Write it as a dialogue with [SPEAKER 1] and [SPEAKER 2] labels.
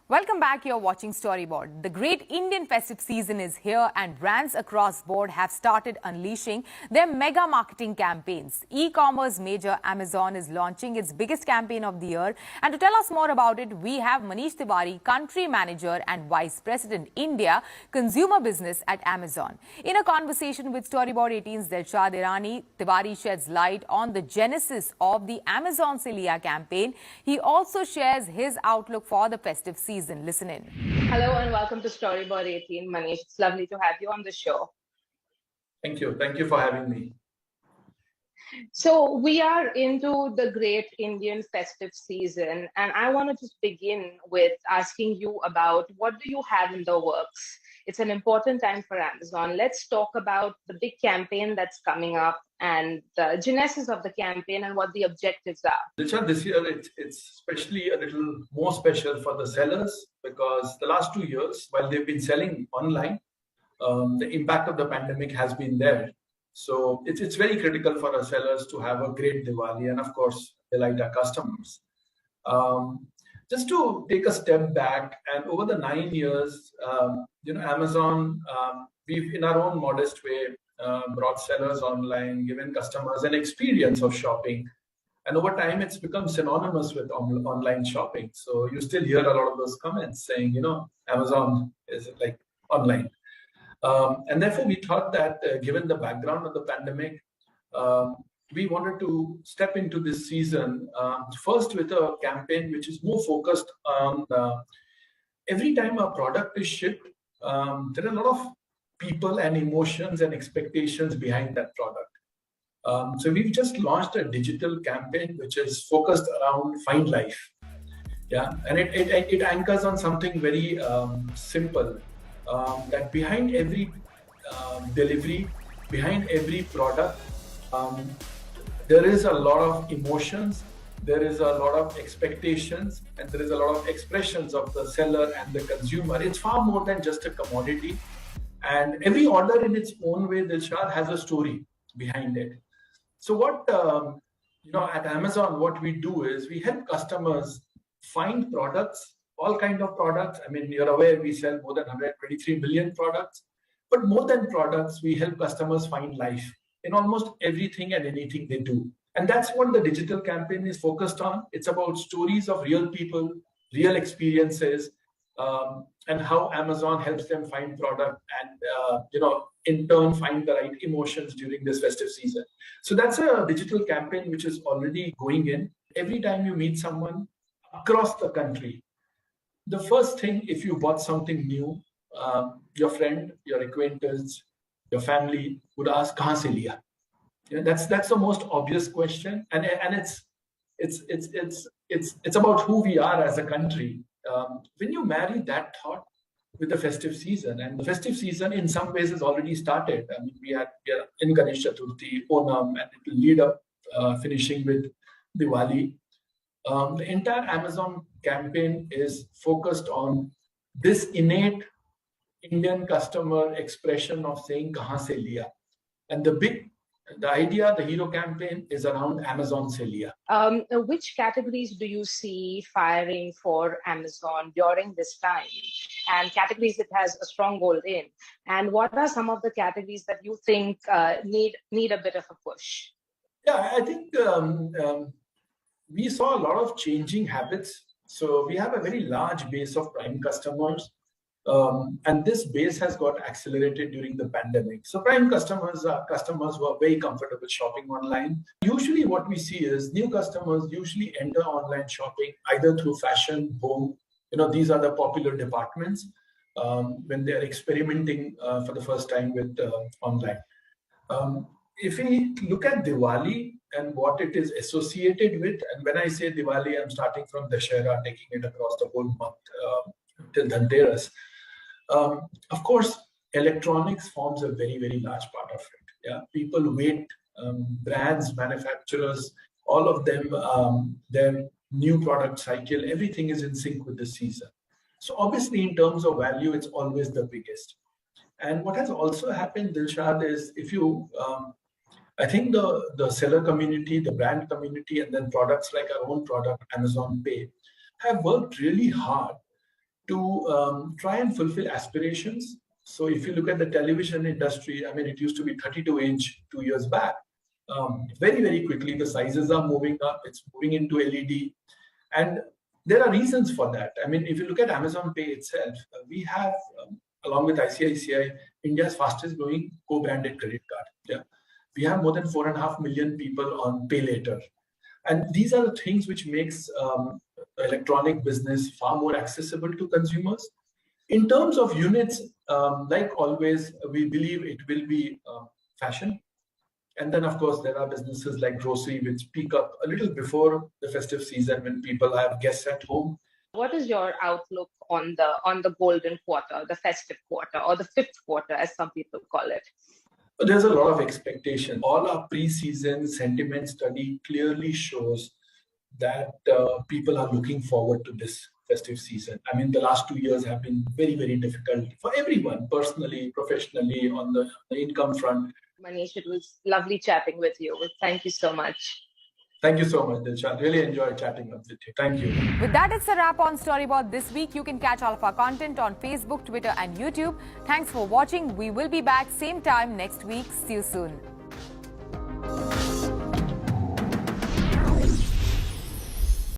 [SPEAKER 1] Welcome back. You're watching Storyboard. The great Indian festive season is here and brands across board have started unleashing their mega marketing campaigns. E-commerce major Amazon is launching its biggest campaign of the year. And to tell us more about it, we have Manish Tiwary, Country Manager and Vice President, India, Consumer Business at Amazon. In a conversation with Storyboard 18's Dilshad Irani, Tiwary sheds light on the genesis of the Amazon Liya campaign. He also shares his outlook for the festive season. Listen in.
[SPEAKER 2] Hello and welcome to Storyboard 18, Manish. It's lovely to have you on the show.
[SPEAKER 3] Thank you. Thank you for having me.
[SPEAKER 2] So we are into the great Indian festive season, and I want to just begin with asking you about what do you have in the works? It's an important time for Amazon. Let's talk about the big campaign that's coming up and the genesis of the campaign and what the objectives are.
[SPEAKER 3] Dilshad, this year it's especially a little more special for the sellers because the last 2 years, while they've been selling online, the impact of the pandemic has been there. So it's very critical for our sellers to have a great Diwali and, of course, delight our customers. Just to take a step back, and over the 9 years, Amazon, we've in our own modest way brought sellers online, given customers an experience of shopping, and over time it's become synonymous with online shopping. So you still hear a lot of those comments saying, Amazon is like online. And therefore, we thought that given the background of the pandemic, we wanted to step into this season first with a campaign which is more focused on every time a product is shipped, there are a lot of people and emotions and expectations behind that product. So we've just launched a digital campaign which is focused around Find Life. Yeah, and it anchors on something very simple. That behind every delivery, behind every product, there is a lot of emotions, there is a lot of expectations, and there is a lot of expressions of the seller and the consumer. It's far more than just a commodity. And every order in its own way, Dilshad, has a story behind it. So what, at Amazon, what we do is we help customers find products, all kinds of products. I mean, you're aware we sell more than 123 million products, but more than products, we help customers find life in almost everything and anything they do. And that's what the digital campaign is focused on. It's about stories of real people, real experiences, and how Amazon helps them find product and, in turn, find the right emotions during this festive season. So that's a digital campaign which is already going in. Every time you meet someone across the country, the first thing, if you bought something new, your friend, your acquaintance, your family would ask, "Kahan se liya?" That's the most obvious question, and it's about who we are as a country. When you marry that thought with the festive season, and the festive season in some ways has already started. I mean, we are in Ganesh Chaturthi, Onam, and it will lead up, finishing with Diwali. The entire Amazon campaign is focused on this innate Indian customer expression of saying "Kahan se liya," and the idea, the hero campaign is around Amazon se liya.
[SPEAKER 2] Which categories do you see firing for Amazon during this time, and categories it has a stronghold in? And what are some of the categories that you think need a bit of a push?
[SPEAKER 3] Yeah, I think we saw a lot of changing habits. So we have a very large base of Prime customers. And this base has got accelerated during the pandemic. So Prime customers are customers who are very comfortable shopping online. Usually what we see is new customers usually enter online shopping either through fashion, home. These are the popular departments when they're experimenting for the first time with online. If we look at Diwali and what it is associated with, and when I say Diwali, I'm starting from Dussehra, taking it across the whole month till Dhanteras. Of course, electronics forms a very, very large part of it. Yeah, people wait, brands, manufacturers, all of them, their new product cycle, everything is in sync with the season. So obviously, in terms of value, it's always the biggest. And what has also happened, Dilshad, is if you, I think the seller community, the brand community, and then products like our own product, Amazon Pay, have worked really hard to try and fulfill aspirations. So if you look at the television industry, I mean, it used to be 32-inch 2 years back. Very, very quickly, the sizes are moving up. It's moving into LED. And there are reasons for that. I mean, if you look at Amazon Pay itself, we have, along with ICICI, India's fastest growing co-branded credit card. Yeah, we have more than 4.5 million people on Pay Later. And these are the things which makes electronic business far more accessible to consumers. In terms of units, like always, we believe it will be fashion. And then, of course, there are businesses like grocery, which peak up a little before the festive season when people have guests at home.
[SPEAKER 2] What is your outlook on the golden quarter, the festive quarter, or the fifth quarter, as some people call it?
[SPEAKER 3] There's a lot of expectation. All our pre-season sentiment study clearly shows that people are looking forward to this festive season. I mean, the last 2 years have been very, very difficult for everyone, personally, professionally, on the income front.
[SPEAKER 2] Manish, it was lovely chatting with you. Thank you so much.
[SPEAKER 3] Thank you so much, Dilshad. Really enjoyed chatting with you. Thank you.
[SPEAKER 1] With that, it's a wrap on Storyboard this week. You can catch all of our content on Facebook, Twitter and YouTube. Thanks for watching. We will be back same time next week. See you soon.